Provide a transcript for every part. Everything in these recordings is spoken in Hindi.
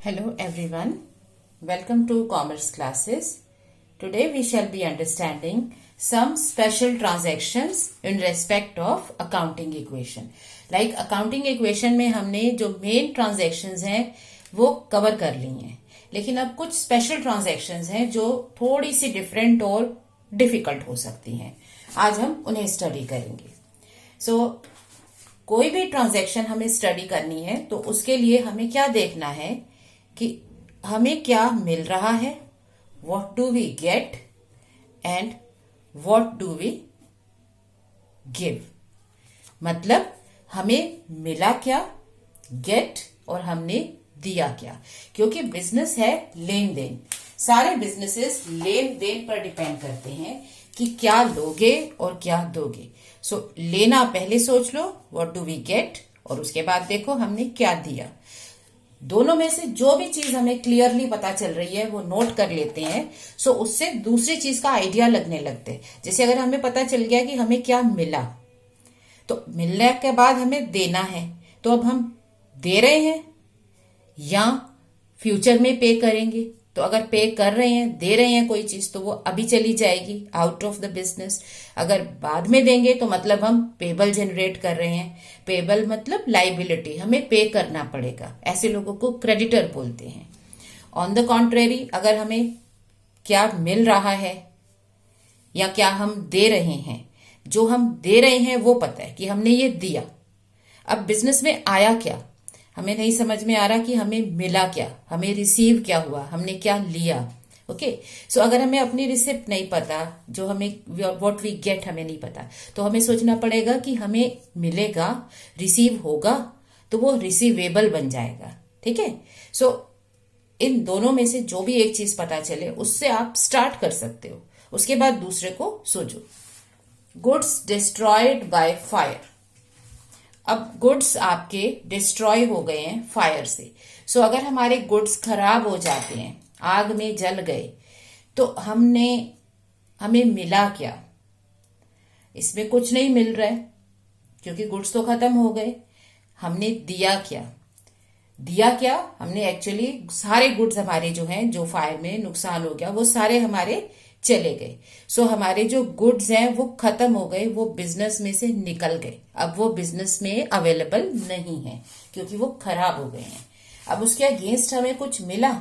Hello everyone, welcome to Commerce classes. Today we shall be understanding some special transactions in respect of accounting equation. Like accounting equation में हमने जो main transactions हैं वो cover कर ली हैं, लेकिन अब कुछ special transactions हैं जो थोड़ी सी different और difficult हो सकती हैं. आज हम उन्हें study करेंगे. कोई भी ट्रांजैक्शन हमें स्टडी करनी है तो उसके लिए हमें क्या देखना है कि हमें क्या मिल रहा है, what do we get and what do we give. मतलब हमें मिला क्या, गेट, और हमने दिया क्या. क्योंकि बिजनेस है लेन देन, सारे बिजनेसेस लेन देन पर डिपेंड करते हैं कि क्या लोगे और क्या दोगे. लेना पहले सोच लो, व्हाट डू वी गेट, और उसके बाद देखो हमने क्या दिया. दोनों में से जो भी चीज हमें क्लियरली पता चल रही है वो नोट कर लेते हैं. उससे दूसरी चीज का आइडिया लगने लगते हैं. जैसे अगर हमें पता चल गया कि हमें क्या मिला, तो मिलने के बाद हमें देना है, तो अब हम दे रहे हैं या फ्यूचर में पे करेंगे. तो अगर पे कर रहे हैं, दे रहे हैं कोई चीज, तो वो अभी चली जाएगी आउट ऑफ द बिजनेस. अगर बाद में देंगे तो मतलब हम पेबल जनरेट कर रहे हैं. पेबल मतलब लाइबिलिटी, हमें पे करना पड़ेगा. ऐसे लोगों को क्रेडिटर बोलते हैं. ऑन द कॉन्ट्रेरी, अगर हमें क्या मिल रहा है या क्या हम दे रहे हैं, जो हम दे रहे हैं वो पता है कि हमने ये दिया. अब बिजनेस में आया क्या, हमें नहीं समझ में आ रहा कि हमें मिला क्या, हमें रिसीव क्या हुआ, हमने क्या लिया. ओके, अगर हमें अपनी रिसिप्ट नहीं पता, जो हमें व्हाट वी गेट हमें नहीं पता, तो हमें सोचना पड़ेगा कि हमें मिलेगा, रिसीव होगा, तो वो रिसीवेबल बन जाएगा. ठीक है. इन दोनों में से जो भी एक चीज पता चले उससे आप स्टार्ट कर सकते हो. उसके बाद दूसरे को सोचो. Goods destroyed by fire. अब गुड्स आपके डिस्ट्रॉय हो गए हैं फायर से. अगर हमारे गुड्स खराब हो जाते हैं, आग में जल गए, तो हमें मिला क्या. इसमें कुछ नहीं मिल रहा है क्योंकि गुड्स तो खत्म हो गए. हमने दिया क्या, हमने एक्चुअली सारे गुड्स हमारे जो हैं, जो फायर में नुकसान हो गया, वो सारे हमारे चले गए. हमारे जो गुड्स हैं वो खत्म हो गए, वो बिजनेस में से निकल गए. अब वो बिजनेस में अवेलेबल नहीं है क्योंकि वो खराब हो गए हैं. अब उसके अगेंस्ट हमें कुछ मिला,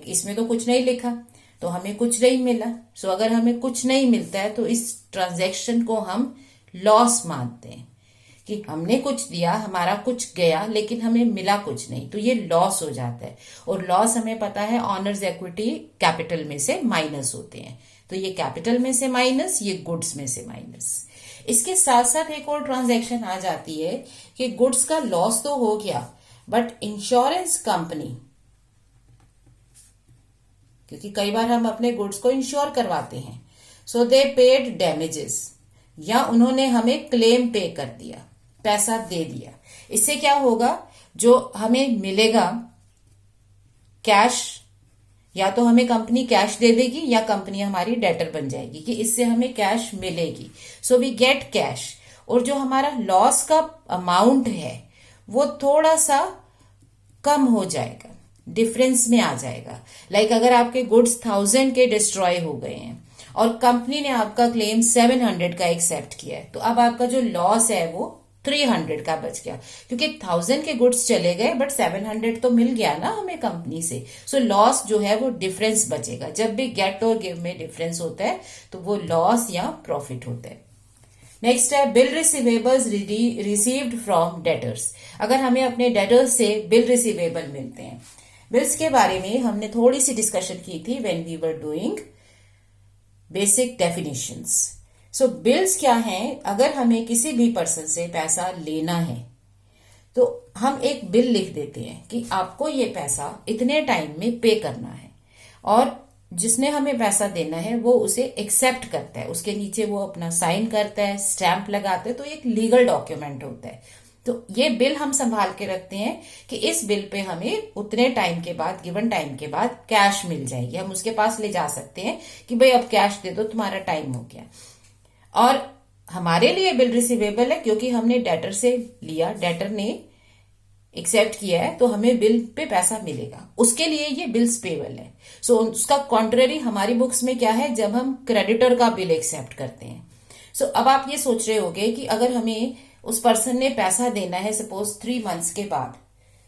इसमें तो कुछ नहीं लिखा, तो हमें कुछ नहीं मिला. अगर हमें कुछ नहीं मिलता है तो इस ट्रांजैक्शन को हम लॉस मानते हैं कि हमने कुछ दिया, हमारा कुछ गया, लेकिन हमें मिला कुछ नहीं, तो ये लॉस हो जाता है. और लॉस हमें पता है ऑनर्स इक्विटी कैपिटल में से माइनस होते हैं. तो ये कैपिटल में से माइनस, ये गुड्स में से माइनस. इसके साथ साथ एक और ट्रांजैक्शन आ जाती है कि गुड्स का लॉस तो हो गया, बट इंश्योरेंस कंपनी, क्योंकि कई बार हम अपने गुड्स को इंश्योर करवाते हैं, दे पेड डैमेजेस, या उन्होंने हमें क्लेम पे कर दिया, पैसा दे दिया. इससे क्या होगा, जो हमें मिलेगा कैश, या तो हमें कंपनी कैश दे देगी या कंपनी हमारी डेटर बन जाएगी कि इससे हमें कैश मिलेगी. We get cash. और जो हमारा लॉस का अमाउंट है वो थोड़ा सा कम हो जाएगा, डिफरेंस में आ जाएगा. अगर आपके गुड्स 1000 के डिस्ट्रॉय हो गए हैं और कंपनी ने आपका क्लेम 700 का एक्सेप्ट किया है, तो अब आपका जो लॉस है वो 300 का बच गया, क्योंकि 1000 के गुड्स चले गए बट 700 तो मिल गया ना हमें कंपनी से. लॉस जो है वो डिफरेंस बचेगा. जब भी गेट और गिव में डिफरेंस होता है तो वो लॉस या प्रॉफिट होता है. नेक्स्ट है bill receivables received from debtors. अगर हमें अपने डेटर्स से बिल रिसीवेबल मिलते हैं, बिल्स के बारे में हमने थोड़ी सी डिस्कशन की थी when we were doing basic definitions. Bills क्या हैं, अगर हमें किसी भी पर्सन से पैसा लेना है तो हम एक बिल लिख देते हैं कि आपको ये पैसा इतने टाइम में पे करना है, और जिसने हमें पैसा देना है वो उसे एक्सेप्ट करता है, उसके नीचे वो अपना साइन करता है, स्टैंप लगाता है, तो एक लीगल डॉक्यूमेंट होता है. तो ये बिल हम संभाल के रखते हैं कि इस बिल पे हमें उतने टाइम के बाद, गिवन टाइम के बाद कैश मिल जाएगी. हम उसके पास ले जा सकते हैं कि भाई अब कैश दे दो, तुम्हारा टाइम हो गया. और हमारे लिए बिल रिसीवेबल है क्योंकि हमने डेटर से लिया, डेटर ने एक्सेप्ट किया है तो हमें बिल पे पैसा मिलेगा, उसके लिए ये बिल्स पेबल है। सो उसका कॉन्ट्ररी हमारी बुक्स में क्या है, जब हम क्रेडिटर का बिल एक्सेप्ट करते हैं। सो अब आप ये सोच रहे होगे कि अगर हमें उस पर्सन ने पैसा देना है, सपोज 3 मंथ्स के बाद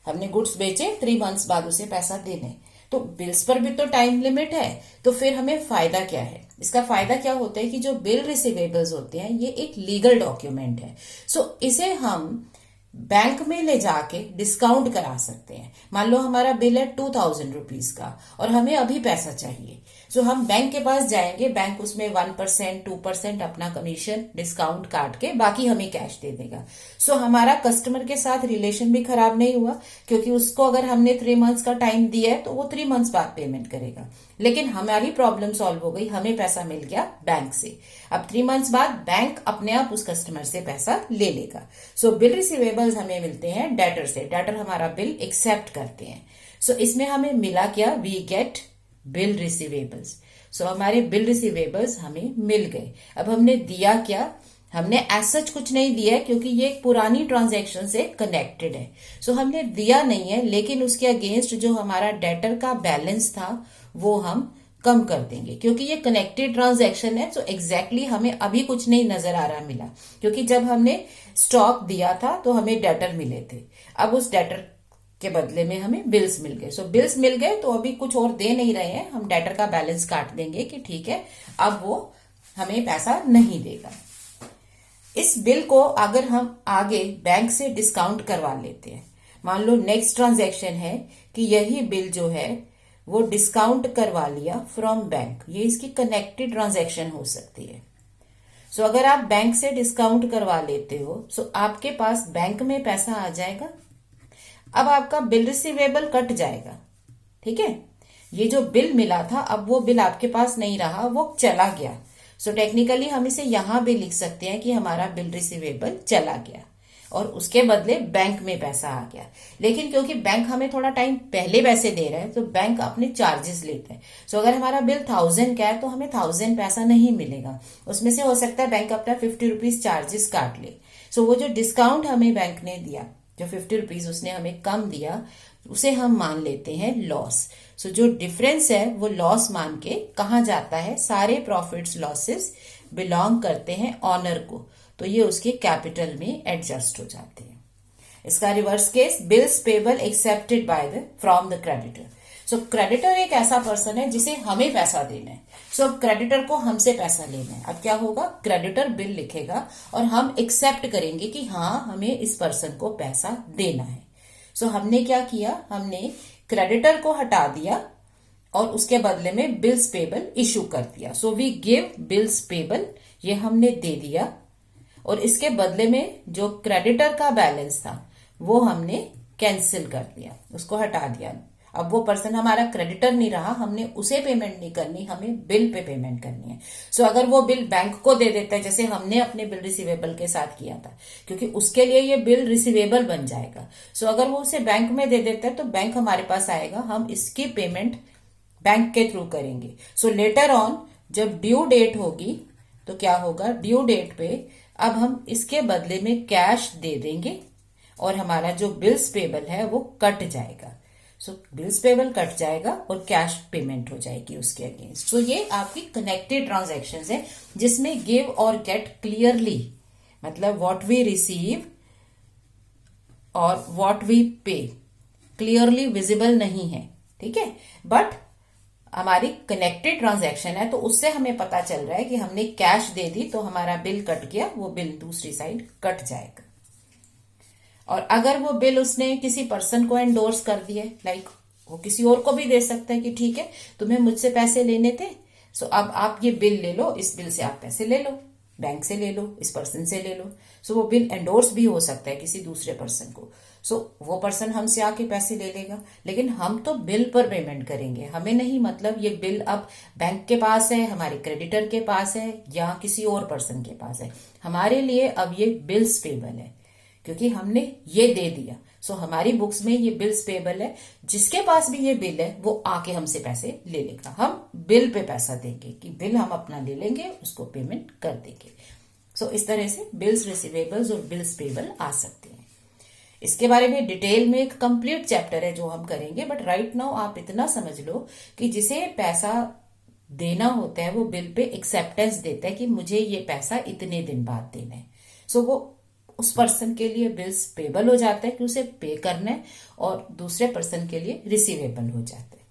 हमने गुड्स बेचे, 3 मंथ्स बाद उसे पैसा देने, तो बिल्स पर भी तो टाइम लिमिट है, तो फिर हमें फायदा क्या है? इसका फायदा क्या होता है कि जो बिल रिसीवेबल्स होते हैं ये एक लीगल डॉक्यूमेंट है। सो इसे हम बैंक में ले जाके डिस्काउंट करा सकते हैं। मान लो हमारा बिल है 2000 रुपीज का और हमें अभी पैसा चाहिए, सो हम बैंक के पास जाएंगे, बैंक उसमें 1% 2% अपना कमीशन डिस्काउंट काट के बाकी हमें कैश दे देगा। सो हमारा कस्टमर के साथ रिलेशन भी खराब नहीं हुआ, क्योंकि उसको अगर हमने 3 मंथ्स का टाइम दिया है तो वो 3 मंथ्स बाद पेमेंट करेगा, लेकिन हमारी प्रॉब्लम सॉल्व हो गई, हमें पैसा मिल गया बैंक से। अब 3 मंथ्स बाद बैंक अपने आप उस कस्टमर से पैसा ले लेगा। सो बिल रिसीवेबल्स हमें मिलते हैं डेटर से, डेटर हमारा बिल एक्सेप्ट करते हैं। सो इसमें हमें मिला क्या, वी गेट बिल रिसीवेबल्स। सो हमारे बिल रिसीवेबल्स हमें मिल गए। अब हमने दिया क्या, हमने एज सच कुछ नहीं दिया है, क्योंकि ये एक पुरानी ट्रांजैक्शन से कनेक्टेड है। सो हमने दिया नहीं है, लेकिन उसके अगेंस्ट जो हमारा डेटर का बैलेंस था वो हम कम कर देंगे, क्योंकि ये कनेक्टेड ट्रांजैक्शन है। सो एग्जैक्टली हमें अभी कुछ नहीं नजर आ रहा मिला, क्योंकि जब हमने स्टॉक दिया था तो हमें डेटर मिले थे, अब उस डेटर के बदले में हमें बिल्स मिल गए। सो बिल्स मिल गए तो अभी कुछ और दे नहीं रहे हैं, हम डेटर का बैलेंस काट देंगे कि ठीक है अब वो हमें पैसा नहीं देगा। इस बिल को अगर हम आगे बैंक से डिस्काउंट करवा लेते हैं, मान लो नेक्स्ट ट्रांजैक्शन है कि यही बिल जो है वो डिस्काउंट करवा लिया फ्रॉम बैंक, ये इसकी कनेक्टेड ट्रांजैक्शन हो सकती है। सो अगर आप बैंक से डिस्काउंट करवा लेते हो, सो आपके पास बैंक में पैसा आ जाएगा, अब आपका बिल रिसीवेबल कट जाएगा, ठीक है। ये जो बिल मिला था अब वो बिल आपके पास नहीं रहा, वो चला गया। सो टेक्निकली हम इसे यहां भी लिख सकते हैं कि हमारा बिल रिसीवेबल चला गया और उसके बदले बैंक में पैसा आ गया। लेकिन क्योंकि बैंक हमें थोड़ा टाइम पहले पैसे दे रहा है तो बैंक अपने चार्जेस लेते हैं। सो अगर हमारा बिल 1000 का है तो हमें 1000 पैसा नहीं मिलेगा, उसमें से हो सकता है बैंक अपना 50 रुपीज चार्जेस काट ले। सो वो जो डिस्काउंट हमें बैंक ने दिया, जो 50 रुपीज उसने हमें कम दिया, उसे हम मान लेते हैं लॉस। सो जो डिफरेंस है वो लॉस मान के कहा जाता है, सारे प्रॉफिट्स लॉसेस बिलोंग करते हैं ऑनर को, तो ये उसके कैपिटल में एडजस्ट हो जाते हैं। इसका reverse case, bills payable accepted by the from the creditor. So creditor एक ऐसा पर्सन है जिसे हमें पैसा देना है। सो अब क्रेडिटर को हमसे पैसा लेना है, अब क्या होगा, क्रेडिटर बिल लिखेगा और हम एक्सेप्ट करेंगे कि हाँ हमें इस पर्सन को पैसा देना है। सो हमने क्या किया, हमने क्रेडिटर को हटा दिया और उसके बदले में बिल्स पेबल इशू कर दिया। So we give bills payable, ये हमने दे दिया और इसके बदले में जो क्रेडिटर का बैलेंस था वो हमने कैंसिल कर दिया, उसको हटा दिया। अब वो पर्सन हमारा क्रेडिटर नहीं रहा, हमने उसे पेमेंट नहीं करनी, हमें बिल पे पेमेंट करनी है। सो अगर वो बिल बैंक को दे देता है, जैसे हमने अपने बिल रिसीवेबल के साथ किया था, क्योंकि उसके लिए ये बिल रिसीवेबल बन जाएगा। सो अगर वो उसे बैंक में दे देता है तो बैंक हमारे पास आएगा, हम इसकी पेमेंट बैंक के थ्रू करेंगे। सो लेटर ऑन जब ड्यू डेट होगी तो क्या होगा, ड्यू डेट पे अब हम इसके बदले में कैश दे देंगे और हमारा जो बिल्स पेबल है वो कट जाएगा। सो बिल्स पेबल कट जाएगा और कैश पेमेंट हो जाएगी उसके अगेंस्ट। सो ये आपकी कनेक्टेड ट्रांजैक्शंस है जिसमें गिव और गेट क्लियरली, मतलब व्हाट वी रिसीव और व्हाट वी पे क्लियरली विजिबल नहीं है, ठीक है। बट हमारी कनेक्टेड ट्रांजैक्शन है तो उससे हमें पता चल रहा है कि हमने कैश दे दी तो हमारा बिल कट गया, वो बिल दूसरी साइड कट जाएगा। और अगर वो बिल उसने किसी पर्सन को एंडोर्स कर दिए, लाइक वो किसी और को भी दे सकता है कि ठीक है तुम्हें मुझसे पैसे लेने थे, सो अब आप ये बिल ले लो, इस बिल से आप पैसे ले लो, बैंक से ले लो, इस पर्सन से ले लो। सो वो बिल एंडोर्स भी हो सकता है किसी दूसरे पर्सन को। सो वो पर्सन हमसे आके पैसे ले लेगा, लेकिन हम तो बिल पर पेमेंट करेंगे, हमें नहीं मतलब ये बिल अब बैंक के पास है, हमारे क्रेडिटर के पास है या किसी और पर्सन के पास है, हमारे लिए अब ये बिल्स पेबल है क्योंकि हमने ये दे दिया। सो हमारी बुक्स में ये बिल्स पेबल है, जिसके पास भी ये बिल है वो आके हमसे पैसे ले लेगा, हम बिल पे पैसा देंगे कि बिल हम अपना ले लेंगे, उसको पेमेंट कर देंगे। सो इस तरह से बिल्स रिसीवेबल्स और बिल्स पेबल आ सकते हैं। इसके बारे में डिटेल में एक कंप्लीट चैप्टर है जो हम करेंगे, बट राइट नाउ आप इतना समझ लो कि जिसे पैसा देना होता है वो बिल पे एक्सेप्टेंस देता है कि मुझे ये पैसा इतने दिन बाद देना है। सो वो उस पर्सन के लिए बिल्स पेबल हो जाता है कि उसे पे करना है, और दूसरे पर्सन के लिए रिसीवेबल हो जाता है।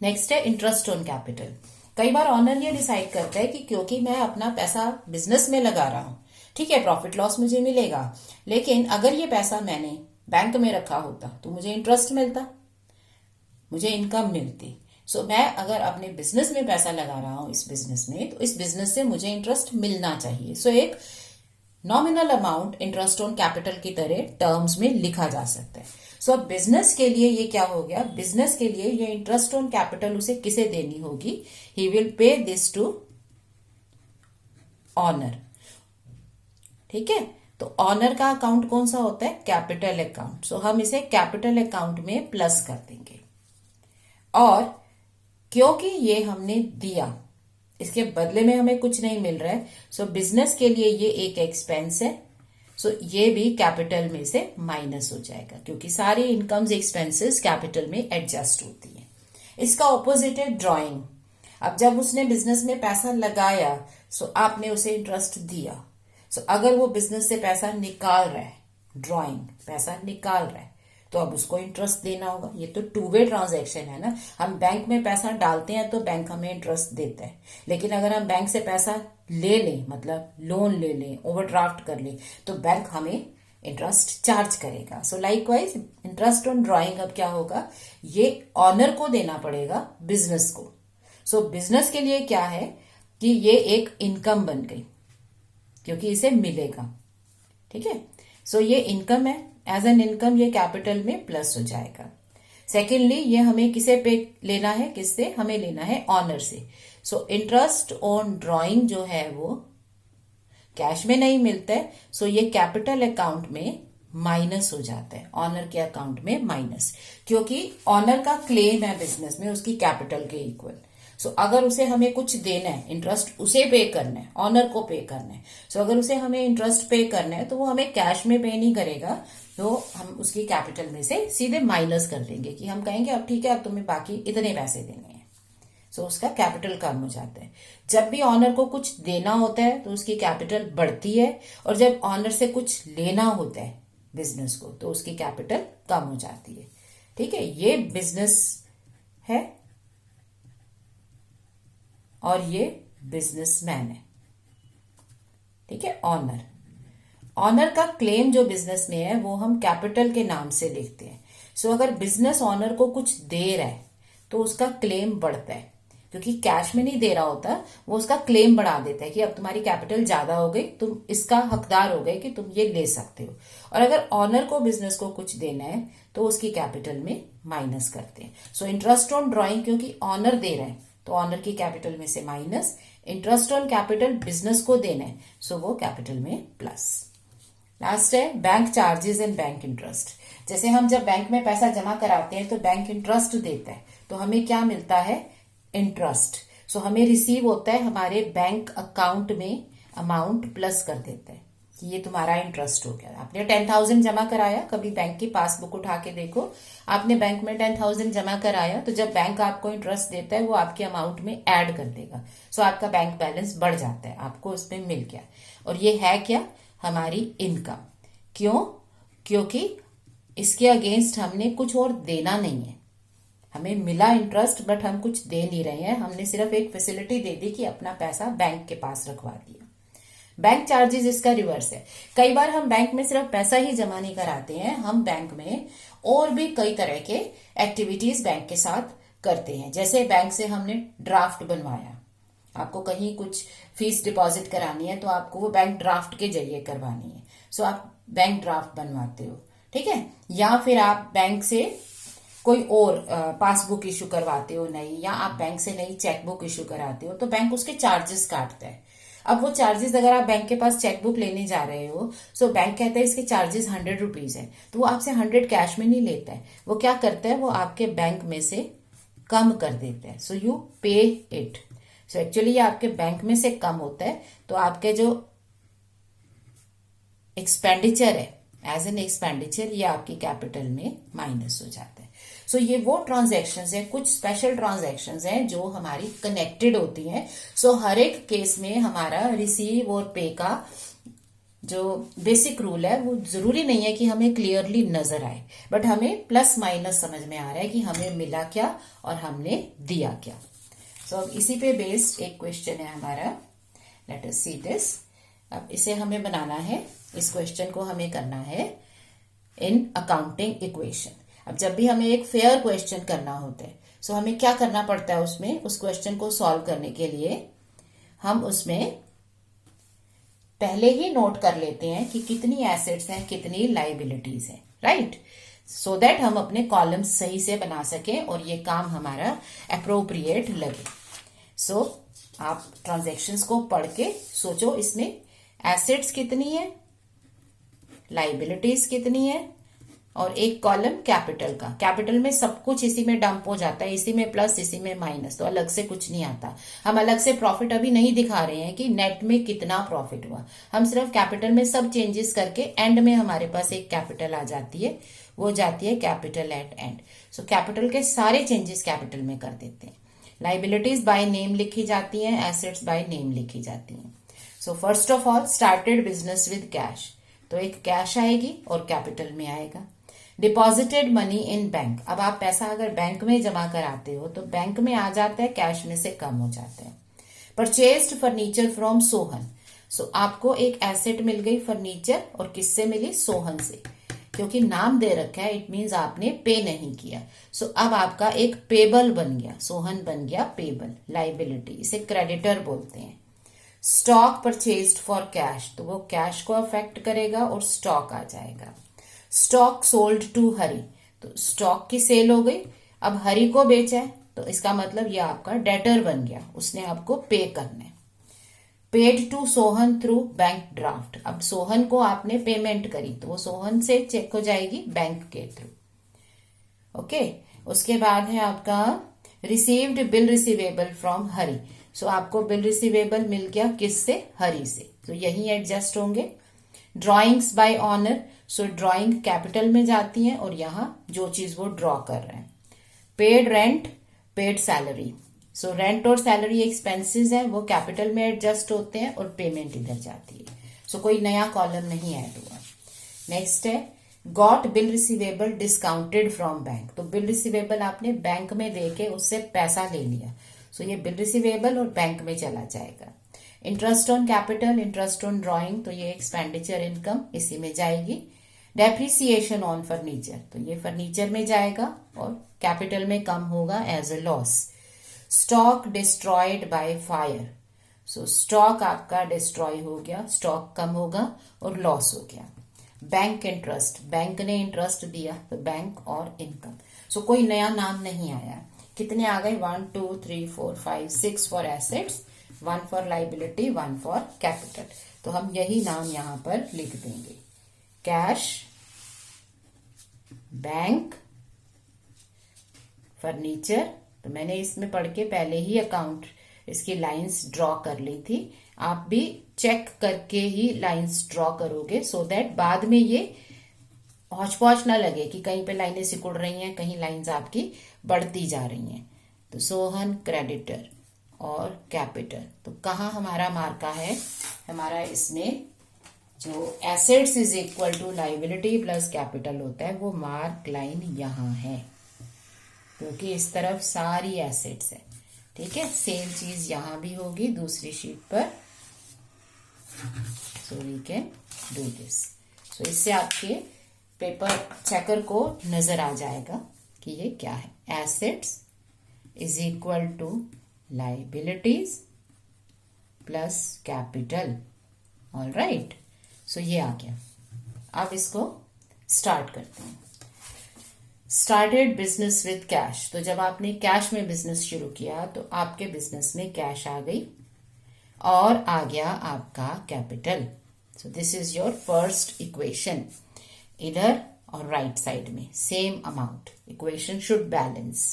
नेक्स्ट है इंटरेस्ट ऑन कैपिटल। कई बार ऑनर ये डिसाइड करता है कि क्योंकि मैं अपना पैसा बिजनेस में लगा रहा हूं, ठीक है, प्रॉफिट लॉस मुझे मिलेगा, लेकिन अगर ये पैसा मैंने बैंक में रखा होता तो मुझे इंटरेस्ट मिलता, मुझे इनकम मिलती। सो मैं अगर अपने बिजनेस में पैसा लगा रहा हूं इस बिजनेस में, तो इस बिजनेस से मुझे इंटरेस्ट मिलना चाहिए। सो एक nominal amount interest on capital की तरह टर्म्स में लिखा जा सकता है। सो अब बिजनेस के लिए ये क्या हो गया, बिजनेस के लिए ये इंटरेस्ट ऑन कैपिटल उसे किसे देनी होगी, he will pay this to honour, ठीक है। तो ऑनर का अकाउंट कौन सा होता है, कैपिटल अकाउंट। सो हम इसे कैपिटल अकाउंट में प्लस कर देंगे, और क्योंकि ये हमने दिया, इसके बदले में हमें कुछ नहीं मिल रहा है, सो बिजनेस के लिए ये एक एक्सपेंस है, सो ये भी कैपिटल में से माइनस हो जाएगा, क्योंकि सारी इनकम्स एक्सपेंसेस कैपिटल में एडजस्ट होती है। इसका ऑपोजिट है ड्राइंग। अब जब उसने बिजनेस में पैसा लगाया, सो आपने उसे इंटरेस्ट दिया, सो अगर वो बिजनेस से पैसा निकाल रहा है, ड्राइंग पैसा निकाल रहा है, तो अब उसको इंटरेस्ट देना होगा। ये तो टू वे ट्रांजैक्शन है ना, हम बैंक में पैसा डालते हैं तो बैंक हमें इंटरेस्ट देता है, लेकिन अगर हम बैंक से पैसा ले लें, मतलब लोन ले लें, ओवरड्राफ्ट कर लें, तो बैंक हमें इंटरेस्ट चार्ज करेगा। सो लाइकवाइज इंटरेस्ट ऑन ड्राइंग अब क्या होगा, ये ऑनर को देना पड़ेगा बिजनेस को। सो बिजनेस के लिए क्या है कि ये एक इनकम बन गई, क्योंकि इसे मिलेगा, ठीक है। सो ये इनकम है, एज एन इनकम ये कैपिटल में प्लस हो जाएगा। सेकेंडली ये हमें किसे पे लेना है, किससे, हमें लेना है ऑनर से। सो इंटरेस्ट ऑन ड्राइंग जो है वो कैश में नहीं मिलता है, सो ये कैपिटल अकाउंट में माइनस हो जाता है, ऑनर के अकाउंट में माइनस, क्योंकि ऑनर का क्लेम है बिजनेस में उसकी कैपिटल के इक्वल। सो अगर उसे हमें कुछ देना है, इंटरेस्ट उसे पे करना है, ऑनर को पे करना है, सो अगर उसे हमें इंटरेस्ट पे करना है तो वो हमें कैश में पे नहीं करेगा, तो हम उसकी कैपिटल में से सीधे माइनस कर देंगे, कि हम कहेंगे अब ठीक है, अब तुम्हें बाकी इतने पैसे देने हैं। सो उसका कैपिटल कम हो जाता है। जब भी ऑनर को कुछ देना होता है तो उसकी कैपिटल बढ़ती है, और जब ऑनर से कुछ लेना होता है बिजनेस को तो उसकी कैपिटल कम हो जाती है, ठीक है। ये बिजनेस है और ये बिजनेसमैन है, ठीक है, ऑनर। ऑनर का क्लेम जो बिजनेस में है वो हम कैपिटल के नाम से लिखते हैं। सो अगर बिजनेस ऑनर को कुछ दे रहा है तो उसका क्लेम बढ़ता है, क्योंकि कैश में नहीं दे रहा होता, वो उसका क्लेम बढ़ा देता है कि अब तुम्हारी कैपिटल ज्यादा हो गई, तुम इसका हकदार हो गए कि तुम ये ले सकते हो। और अगर ऑनर को बिजनेस को कुछ देना है तो उसकी कैपिटल में माइनस करते हैं। सो इंटरेस्ट ऑन ड्राइंग क्योंकि ऑनर दे रहे हैं तो ऑनर की कैपिटल में से minus, interest on capital business को देना है, सो वो कैपिटल में प्लस। लास्ट है bank charges and bank interest. जैसे हम जब बैंक में पैसा जमा कराते हैं तो बैंक इंटरेस्ट देता है, तो हमें क्या मिलता है, इंटरेस्ट। सो हमें रिसीव होता है हमारे बैंक अकाउंट में अमाउंट प्लस कर देता है कि ये तुम्हारा इंटरेस्ट हो गया। आपने 10,000 जमा कराया, कभी बैंक की पासबुक उठा के देखो, आपने बैंक में 10,000 जमा कराया, तो जब बैंक आपको इंटरेस्ट देता है वो आपके अमाउंट में ऐड कर देगा। सो आपका बैंक बैलेंस बढ़ जाता है, आपको उसमें मिल गया। और ये है क्या, हमारी इनकम। क्यों, क्योंकि इसके अगेंस्ट हमने कुछ और देना नहीं है, हमें मिला इंटरेस्ट बट हम कुछ दे नहीं रहे हैं, हमने सिर्फ एक फैसिलिटी दे दी कि अपना पैसा बैंक के पास रखवा दिया। बैंक चार्जेस इसका रिवर्स है। कई बार हम बैंक में सिर्फ पैसा ही जमा नहीं कराते हैं, हम बैंक में और भी कई तरह के एक्टिविटीज बैंक के साथ करते हैं। जैसे बैंक से हमने ड्राफ्ट बनवाया, आपको कहीं कुछ फीस डिपॉजिट करानी है तो आपको वो बैंक ड्राफ्ट के जरिए करवानी है, सो आप बैंक ड्राफ्ट बनवाते हो, ठीक है। या फिर आप बैंक से कोई और पासबुक इशू करवाते हो नई, या आप बैंक से नई चेकबुक इशू कराते हो, तो बैंक उसके चार्जेस काटता है। अब वो चार्जेस अगर आप बैंक के पास चेकबुक लेने जा रहे हो, सो बैंक कहता है इसके चार्जेस 100 रुपीज है, तो वो आपसे 100 कैश में नहीं लेता है, वो क्या करता है, वो आपके बैंक में से कम कर देता है। सो यू पे इट। सो एक्चुअली ये आपके बैंक में से कम होता है, तो आपके जो एक्सपेंडिचर है एज एन एक्सपेंडिचर, ये आपकी कैपिटल में माइनस हो जाता है। सो ये वो ट्रांजैक्शंस हैं, कुछ स्पेशल ट्रांजैक्शंस हैं जो हमारी कनेक्टेड होती हैं। सो हर एक केस में हमारा रिसीव और पे का जो बेसिक रूल है वो जरूरी नहीं है कि हमें क्लियरली नजर आए, बट हमें प्लस माइनस समझ में आ रहा है कि हमें मिला क्या और हमने दिया क्या। सो अब इसी पे बेस्ड एक क्वेश्चन है हमारा, लेट अस सी दिस। अब इसे हमें बनाना है, इस क्वेश्चन को हमें करना है इन अकाउंटिंग इक्वेशन। अब जब भी हमें एक फेयर क्वेश्चन करना होता है, सो हमें क्या करना पड़ता है उसमें, उस क्वेश्चन को सॉल्व करने के लिए हम उसमें पहले ही नोट कर लेते हैं कि कितनी एसेट्स हैं, कितनी लाइबिलिटीज हैं, राइट, सो दैट हम अपने कॉलम्स सही से बना सकें और ये काम हमारा अप्रोप्रिएट लगे। सो आप ट्रांजैक्शंस को पढ़ के सोचो, इसमें एसेट्स कितनी है, लाइबिलिटीज कितनी है, और एक कॉलम कैपिटल का। कैपिटल में सब कुछ इसी में डंप हो जाता है, इसी में प्लस, इसी में माइनस, तो अलग से कुछ नहीं आता। हम अलग से प्रॉफिट अभी नहीं दिखा रहे हैं कि नेट में कितना प्रॉफिट हुआ, हम सिर्फ कैपिटल में सब चेंजेस करके एंड में हमारे पास एक कैपिटल आ जाती है, वो जाती है capital eight and. So capital के सारे चेंजेस कैपिटल में कर देते हैं। लाइबिलिटीज बाय नेम लिखी जाती हैं, एसेट्स बाय नेम लिखी जाती हैं। So first of all started business with cash, तो एक कैश आएगी और कैपिटल में आएगा। डिपॉजिटेड मनी इन बैंक, अब आप पैसा अगर बैंक में जमा कराते हो तो बैंक में आ जाता है, कैश में से कम हो जाता है। परचेज्ड फर्नीचर फ्रॉम सोहन, सो आपको एक एसेट मिल गई फर्नीचर, और किससे मिली, सोहन से, क्योंकि नाम दे रखा है, इट मीन्स आपने पे नहीं किया। सो अब आपका एक पेबल बन गया, सोहन बन गया पेबल, लाइबिलिटी, इसे क्रेडिटर बोलते हैं। स्टॉक परचेज्ड फॉर कैश, तो वो कैश को अफेक्ट करेगा और स्टॉक आ जाएगा। स्टॉक सोल्ड टू हरी, तो स्टॉक की सेल हो गई, अब हरी को बेचा है, तो इसका मतलब ये आपका डेटर बन गया, उसने आपको पे करना है। Paid to Sohan through bank draft, अब सोहन को आपने पेमेंट करी तो वो सोहन से चेक हो जाएगी बैंक के थ्रू। ओके, उसके बाद है आपका रिसीव्ड बिल रिसीवेबल फ्रॉम हरी, सो आपको बिल रिसीवेबल मिल गया किससे, हरी से, तो यही एडजस्ट होंगे। ड्रॉइंग्स बाय ऑनर, सो ड्रॉइंग कैपिटल में जाती है और यहां जो चीज वो ड्रॉ कर रहे हैं। Paid rent, paid salary, so rent और सैलरी एक्सपेंसेस है, वो कैपिटल में एडजस्ट होते हैं और पेमेंट इधर जाती है। सो कोई नया कॉलम नहीं ऐड हुआ। नेक्स्ट है got bill receivable discounted from bank, तो बिल रिसीवेबल आपने बैंक में देके उससे पैसा ले लिया, सो ये बिल रिसीवेबल और बैंक में चला जाएगा। Interest on capital, interest on drawing, तो ये एक्सपेंडिचर इनकम इसी में जाएगी। डेप्रिसिएशन ऑन फर्नीचर, तो ये फर्नीचर में जाएगा और कैपिटल में कम होगा as a loss. Stock destroyed by fire, so stock आपका डिस्ट्रॉय हो गया, स्टॉक कम होगा और लॉस हो गया। बैंक इंटरेस्ट, बैंक ने इंटरेस्ट दिया, तो बैंक और इनकम, सो कोई नया नाम नहीं आया। कितने आ गए, 1 2 3 4 5 6 for assets, 1 for liability, 1 for capital, तो हम यही नाम यहां पर लिख देंगे, कैश, बैंक, फर्नीचर। तो मैंने इसमें पढ़ के पहले ही अकाउंट इसकी लाइंस ड्रॉ कर ली थी, आप भी चेक करके ही लाइंस ड्रॉ करोगे, सो दैट बाद में ये हौच पौच ना लगे कि कहीं पे लाइनें सिकुड़ रही हैं, कहीं लाइंस आपकी बढ़ती जा रही हैं। तो सोहन क्रेडिटर और कैपिटल, तो कहाँ हमारा मार्का है, हमारा इसमें जो assets is equal to liability plus capital होता है, वो मार्क लाइन यहाँ है, क्योंकि इस तरफ सारी एसेट्स है, ठीक है। सेम चीज यहां भी होगी दूसरी शीट पर, so we can do this. So इससे आपके पेपर चेकर को नजर आ जाएगा कि ये क्या है, assets is equal to liabilities plus capital, all right. So ये आ गया। अब इसको स्टार्ट करते हैं। स्टार्टेड बिजनेस विद कैश, तो जब आपने कैश में बिजनेस शुरू किया तो आपके बिजनेस में कैश आ गई और आ गया आपका capital. So this is your first equation, इधर और राइट साइड में same amount, equation should balance.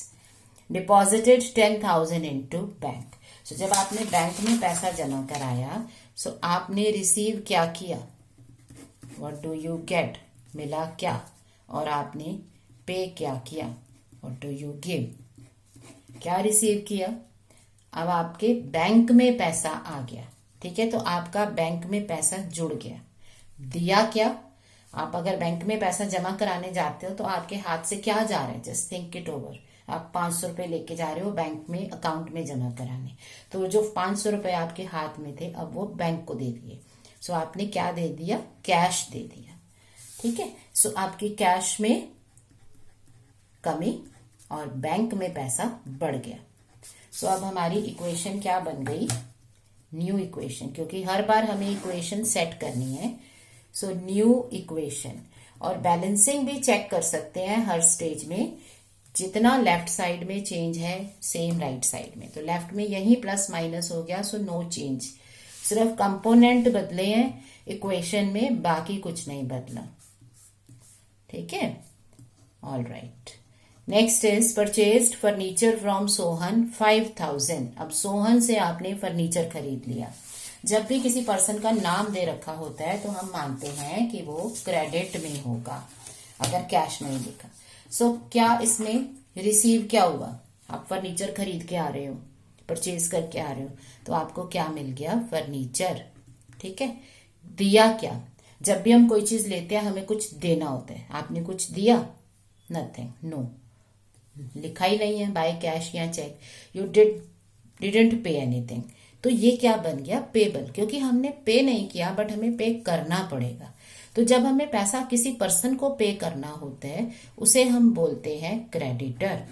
Deposited 10,000 into bank, so जब आपने बैंक में पैसा जमा कराया, सो आपने रिसीव क्या किया, व्हाट डू यू गेट, मिला क्या, और आपने पे क्या किया, व्हाट डू यू गिव, क्या रिसीव किया। अब आपके बैंक में पैसा आ गया, ठीक है, तो आपका बैंक में पैसा जुड़ गया। दिया क्या, आप अगर बैंक में पैसा जमा कराने जाते हो तो आपके हाथ से क्या जा रहा है, जस्ट थिंक इट ओवर। आप 500 रुपए लेके जा रहे हो बैंक में अकाउंट में जमा कराने, तो जो 500 रुपए आपके हाथ में थे अब वो बैंक को दे दिए। सो आपने क्या दे दिया, कैश दे दिया, ठीक है। सो आपकी कैश में कमी और बैंक में पैसा बढ़ गया। सो अब हमारी इक्वेशन क्या बन गई, न्यू इक्वेशन, क्योंकि हर बार हमें इक्वेशन सेट करनी है। सो न्यू इक्वेशन, और बैलेंसिंग भी चेक कर सकते हैं हर स्टेज में, जितना लेफ्ट साइड में चेंज है सेम राइट साइड में। तो लेफ्ट में यही प्लस माइनस हो गया, सो नो चेंज, सिर्फ कंपोनेंट बदले हैं इक्वेशन में, बाकी कुछ नहीं बदला, ठीक है। All right, next is purchased furniture from Sohan 5000। अब सोहन से आपने फर्नीचर खरीद लिया। जब भी किसी पर्सन का नाम दे रखा होता है तो हम मानते हैं कि वो क्रेडिट में होगा, अगर कैश नहीं लिखा। सो क्या इसमें रिसीव क्या हुआ, आप फर्नीचर खरीद के आ रहे हो, परचेज करके आ रहे हो, तो आपको क्या मिल गया, फर्नीचर, ठीक है। दिया क्या, जब भी हम कोई चीज लेते हैं हमें कुछ देना होता है, आपने कुछ दिया, नथिंग, नो, लिखा ही नहीं है बाय कैश या check, you didn't pay anything. तो ये क्या बन गया, पेबल, क्योंकि हमने पे नहीं किया बट हमें पे करना पड़ेगा। तो जब हमें पैसा किसी पर्सन को पे करना होता है उसे हम बोलते हैं क्रेडिटर।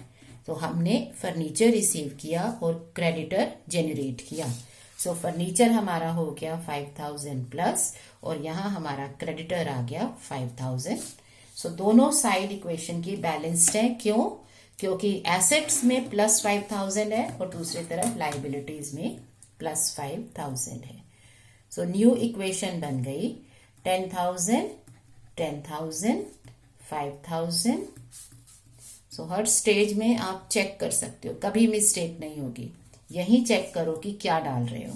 तो हमने फर्नीचर रिसीव किया और क्रेडिटर जेनरेट किया। सो फर्नीचर हमारा हो गया 5000 प्लस, और यहाँ हमारा क्रेडिटर आ गया 5000। सो दोनों साइड इक्वेशन की बैलेंस्ड है, क्यों, क्योंकि एसेट्स में प्लस 5000 है और दूसरी तरफ लाइबिलिटीज में प्लस 5000 है। सो न्यू इक्वेशन बन गई 10,000, 10,000, 5,000। सो हर स्टेज में आप चेक कर सकते हो, कभी मिस्टेक नहीं होगी, यही चेक करो कि क्या डाल रहे हो।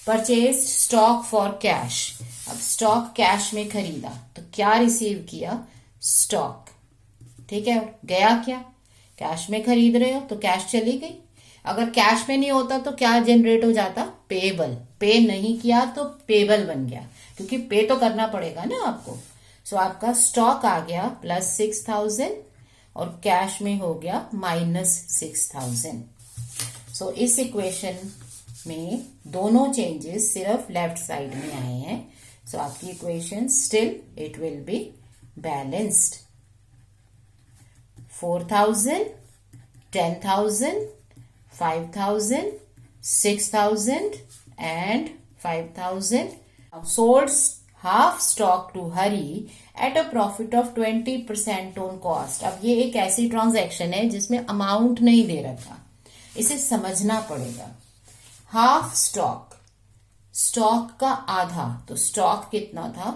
परचेज स्टॉक फॉर कैश, अब स्टॉक कैश में खरीदा तो क्या रिसीव किया, स्टॉक, ठीक है। गया क्या, कैश में खरीद रहे हो तो कैश चली गई। अगर कैश में नहीं होता तो क्या जनरेट हो जाता, पेबल, पे नहीं किया तो पेबल बन गया, क्योंकि पे तो करना पड़ेगा ना आपको। सो आपका स्टॉक आ गया प्लस 6000 और कैश में हो गया माइनस 6000। सो इस इक्वेशन में दोनों चेंजेस सिर्फ लेफ्ट साइड में आए हैं। सो आपकी equation still it will be balanced. 4000, 10,000, 5,000, 6,000 and 5,000. Sold half stock to Hari at a profit of 20% on cost. अब ये एक ऐसी ट्रांजैक्शन है जिसमें अमाउंट नहीं दे रखा, इसे समझना पड़ेगा। हाफ स्टॉक, स्टॉक का आधा, तो स्टॉक कितना था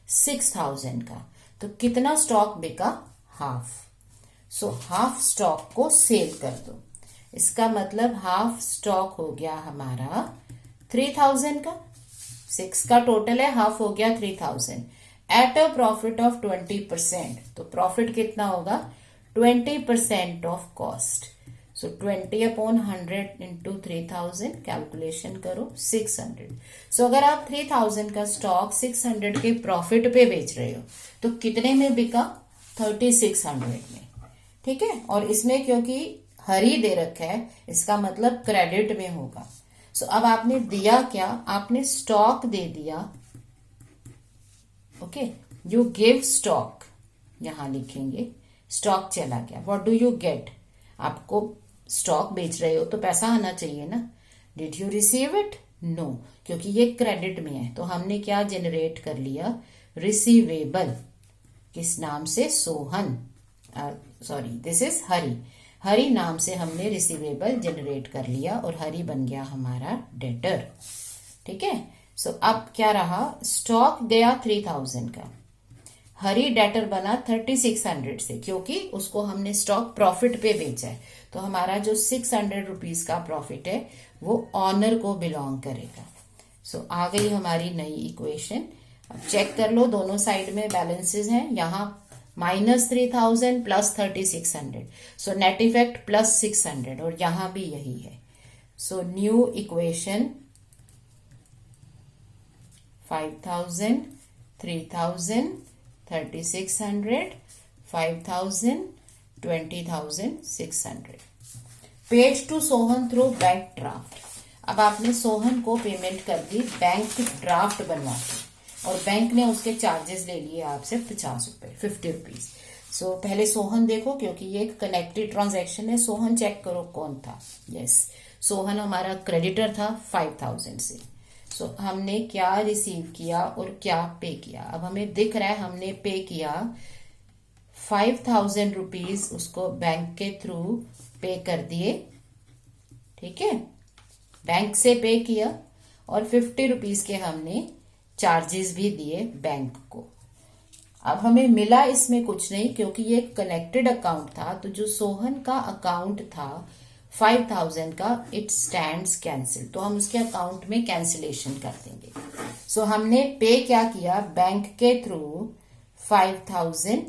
6,000 का, तो कितना स्टॉक बिका, हाफ। सो हाफ स्टॉक को सेल कर दो, इसका मतलब हाफ स्टॉक हो गया हमारा 3,000 का, 6 का टोटल है, हाफ हो गया 3,000 एट अ प्रॉफिट ऑफ 20%। तो प्रॉफिट कितना होगा, 20% of cost. So 20/100 into 3,000, calculation करो 600। सो अगर आप 3,000 का स्टॉक 600 के प्रॉफिट पे बेच रहे हो तो कितने में बिका, 3600 में, ठीक है। और इसमें क्योंकि हरी दे रखा है इसका मतलब क्रेडिट में होगा। सो अब आपने दिया क्या, आपने स्टॉक दे दिया, ओके, यू गिव स्टॉक, यहां लिखेंगे स्टॉक चला गया। व्हाट डू यू गेट, आपको स्टॉक बेच रहे हो तो पैसा आना चाहिए ना, did you receive it, no, क्योंकि ये क्रेडिट में है। तो हमने क्या जनरेट कर लिया, रिसीवेबल, किस नाम से, सोहन, सॉरी दिस इज हरी, हरी नाम से हमने रिसीवेबल जनरेट कर लिया और हरी बन गया हमारा डेटर, ठीक है। सो अब क्या रहा, स्टॉक गया 3,000 का, हरी डेटर बना 3600 से, क्योंकि उसको हमने स्टॉक प्रॉफिट पे बेचा है। तो हमारा जो 600 रुपीज का प्रॉफिट है वो ऑनर को बिलोंग करेगा। सो आ गई हमारी नई इक्वेशन। अब चेक कर लो, दोनों साइड में बैलेंसेस हैं। यहाँ -3000 plus 3600, so net effect plus 600, और यहां भी यही है। So new equation 5000, 3000, 3600, 5000, 20,600 paid to Sohan through bank draft. अब आपने सोहन को पेमेंट कर दी बैंक ड्राफ्ट बनवा के, और बैंक ने उसके चार्जेस ले लिए आपसे 50 रुपए, 50 रुपीज। सो पहले सोहन देखो, क्योंकि ये एक कनेक्टेड ट्रांजैक्शन है। सोहन चेक करो कौन था। यस, सोहन हमारा क्रेडिटर था 5000 से। सो हमने क्या रिसीव किया और क्या पे किया। अब हमें दिख रहा है हमने पे किया 5000 रुपीज, उसको बैंक के थ्रू पे कर दिए। ठीक है, बैंक से पे किया, और 50 रुपीज के हमने चार्जेस भी दिए बैंक को। अब हमें मिला इसमें कुछ नहीं, क्योंकि ये कनेक्टेड अकाउंट था। तो जो सोहन का अकाउंट था 5000 का, इट स्टैंड्स कैंसिल, तो हम उसके अकाउंट में कैंसिलेशन कर देंगे। सो हमने पे क्या किया, बैंक के थ्रू 5000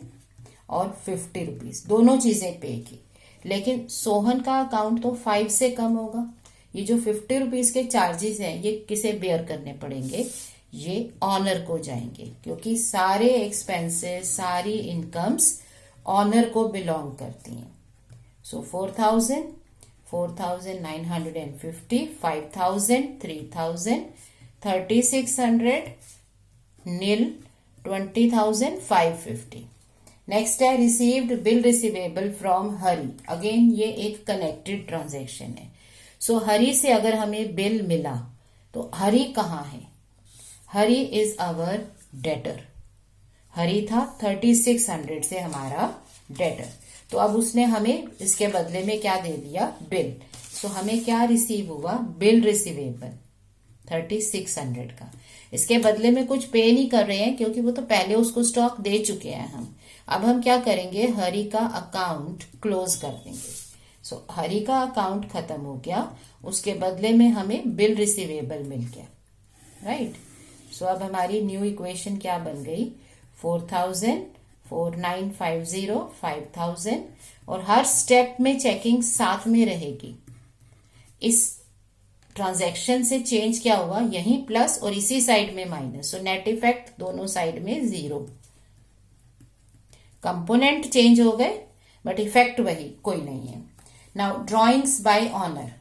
और 50 रुपीज, दोनों चीजें पे की। लेकिन सोहन का अकाउंट तो 5 से कम होगा। ये जो 50 रुपीज के चार्जेस हैं, ये किसे बेयर करने पड़ेंगे, ये ऑनर को जाएंगे, क्योंकि सारे एक्सपेंसेस, सारी इनकम्स ऑनर को बिलोंग करती हैं। सो 4000, 4950, 5000, 3000, 3600, नील, 20,550। नेक्स्ट है received bill receivable from Hari. Again ये एक कनेक्टेड ट्रांजैक्शन है। सो हरी से अगर हमें बिल मिला, तो हरी कहाँ है, हरी इज अवर डेटर। हरी था 3600 से हमारा डेटर। तो अब उसने हमें इसके बदले में क्या दे दिया, बिल। सो हमें क्या रिसीव हुआ, बिल रिसीवेबल 3600 का। इसके बदले में कुछ पे नहीं कर रहे हैं, क्योंकि वो तो पहले उसको स्टॉक दे चुके हैं हम। अब हम क्या करेंगे, हरी का अकाउंट क्लोज कर देंगे। सो हरी का अकाउंट खत्म हो गया, उसके बदले में हमें बिल रिसीवेबल मिल गया। राइट। सो अब हमारी न्यू इक्वेशन क्या बन गई, 4000, 4950, 5000, और हर स्टेप में चेकिंग साथ में रहेगी। इस ट्रांजैक्शन से चेंज क्या हुआ, यहीं प्लस और इसी साइड में माइनस। सो नेट इफेक्ट दोनों साइड में 0। कंपोनेंट चेंज हो गए, बट इफेक्ट वही, कोई नहीं है। Now drawings bye honour.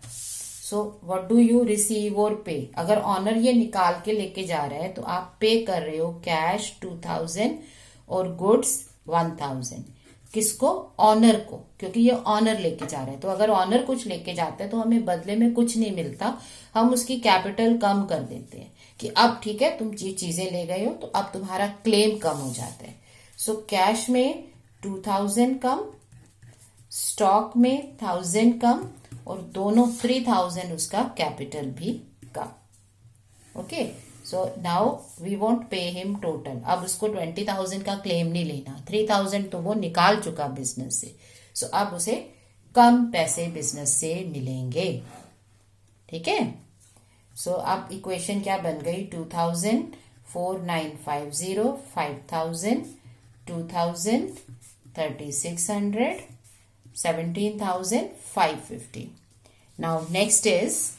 So what do you receive और पे। अगर ऑनर ये निकाल के लेके जा रहा है, तो आप पे कर रहे हो कैश 2000 और गुड्स 1000। किसको, ऑनर को, क्योंकि ये ऑनर लेके जा रहा है। तो अगर ऑनर कुछ लेके जाता है, तो हमें बदले में कुछ नहीं मिलता, हम उसकी कैपिटल कम कर देते हैं कि अब ठीक है, तुम ये चीजें ले गए हो, तो अब तुम्हारा क्लेम कम हो जाता है। सो कैश में 2000 कम, स्टॉक में 1000 कम, और दोनों 3000 उसका कैपिटल भी कम। Okay, so now we want pay him total. अब उसको 20,000 का क्लेम नहीं लेना, 3000 तो वो निकाल चुका बिजनेस से। सो अब उसे कम पैसे बिजनेस से मिलेंगे। ठीक है। सो अब इक्वेशन क्या बन गई, 2000, 4950, 5000, 2000, 3600, 17,550. Now next is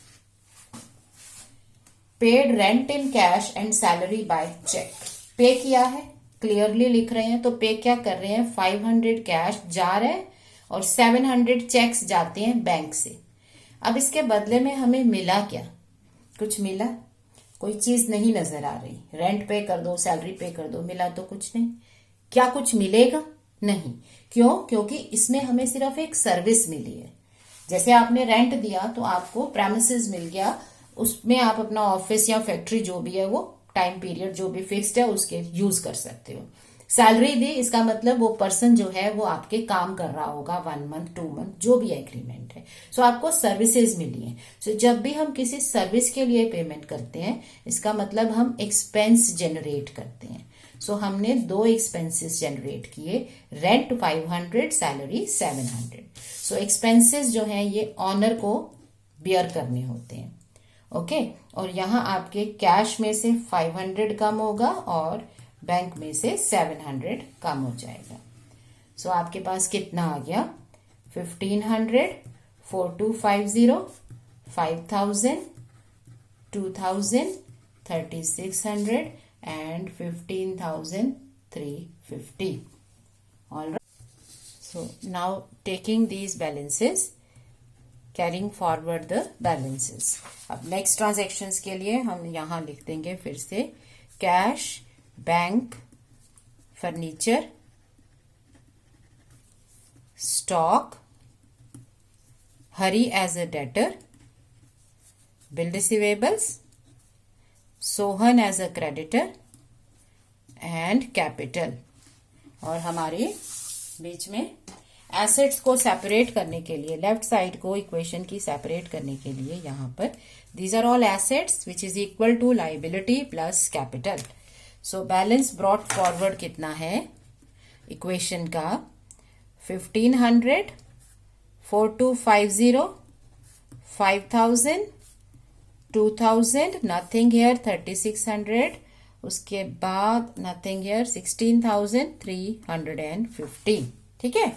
paid rent in cash and salary by check. पे किया है, क्लियरली लिख रहे हैं। तो पे क्या कर रहे हैं, 500 कैश जा रहे हैं और 700 चेक्स जाते हैं बैंक से। अब इसके बदले में हमें मिला क्या, कुछ मिला, कोई चीज नहीं नजर आ रही। रेंट पे कर दो, सैलरी पे कर दो, मिला तो कुछ नहीं। क्या कुछ मिलेगा, नहीं। क्यों, क्योंकि इसमें हमें सिर्फ एक सर्विस मिली है। जैसे आपने रेंट दिया तो आपको प्रेमिसेस मिल गया, उसमें आप अपना ऑफिस या फैक्ट्री जो भी है वो टाइम पीरियड जो भी फिक्स्ड है उसके यूज कर सकते हो। सैलरी दी, इसका मतलब वो पर्सन जो है वो आपके काम कर रहा होगा 1 मंथ 2 मंथ जो भी एग्रीमेंट है। सो आपको सर्विसेज मिली है। सो जब भी हम किसी सर्विस के लिए पेमेंट करते हैं, इसका मतलब हम एक्सपेंस जनरेट करते हैं। सो हमने 2 एक्सपेंसेस जनरेट किए, रेंट 500, सैलरी 700। सो एक्सपेंसेस जो हैं ये ऑनर को बियर करने होते हैं, ओके। और यहाँ आपके कैश में से 500 कम होगा और बैंक में से 700 कम हो जाएगा। सो आपके पास कितना आ गया? 1500, 4250, 5000, 2000, 3600 and 15,350. All right. So now taking these balances, carrying forward the balances. अब next transactions के लिए हम यहाँ लिख देंगे फिर से cash, bank, furniture, stock, Hari as a debtor, bill receivables, Sohan as a creditor and capital. और हमारे बीच में एसेट्स को सेपरेट करने के लिए, लेफ्ट साइड को इक्वेशन की सेपरेट करने के लिए यहाँ पर these are all assets which is equal to liability plus capital. So balance brought forward कितना है इक्वेशन का? 1500, 4250, 5000, 2000, नथिंग हियर, 3600, उसके बाद नथिंग हियर, 16,350। ठीक है।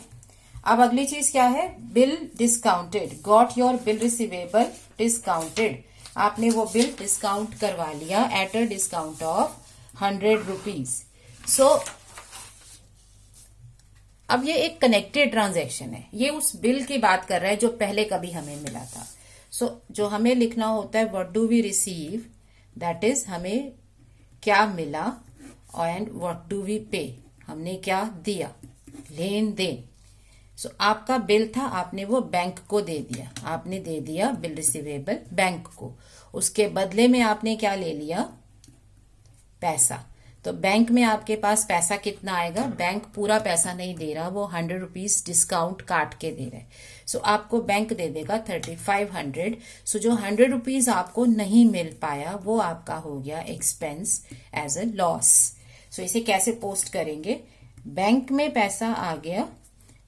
अब अगली चीज क्या है? Bill discounted, got your bill receivable discounted. आपने वो बिल डिस्काउंट करवा लिया at a discount of 100 rupees. So अब ये एक कनेक्टेड ट्रांजैक्शन है, ये उस बिल की बात कर रहा है जो पहले कभी हमें मिला था। सो जो हमें लिखना होता है what do we receive, that is हमें क्या मिला, एंड व्हाट डू वी पे, हमने क्या दिया, लेन देन। सो आपका बिल था, आपने वो बैंक को दे दिया, आपने दे दिया बिल रिसीवेबल बैंक को, उसके बदले में आपने क्या ले लिया? पैसा। तो बैंक में आपके पास पैसा कितना आएगा? बैंक पूरा पैसा नहीं दे रहा, वो 100 रुपीज डिस्काउंट काट के दे रहा है। सो आपको बैंक दे देगा 3500। सो जो 100 रुपीज आपको नहीं मिल पाया वो आपका हो गया एक्सपेंस एज अ लॉस। सो इसे कैसे पोस्ट करेंगे? बैंक में पैसा आ गया,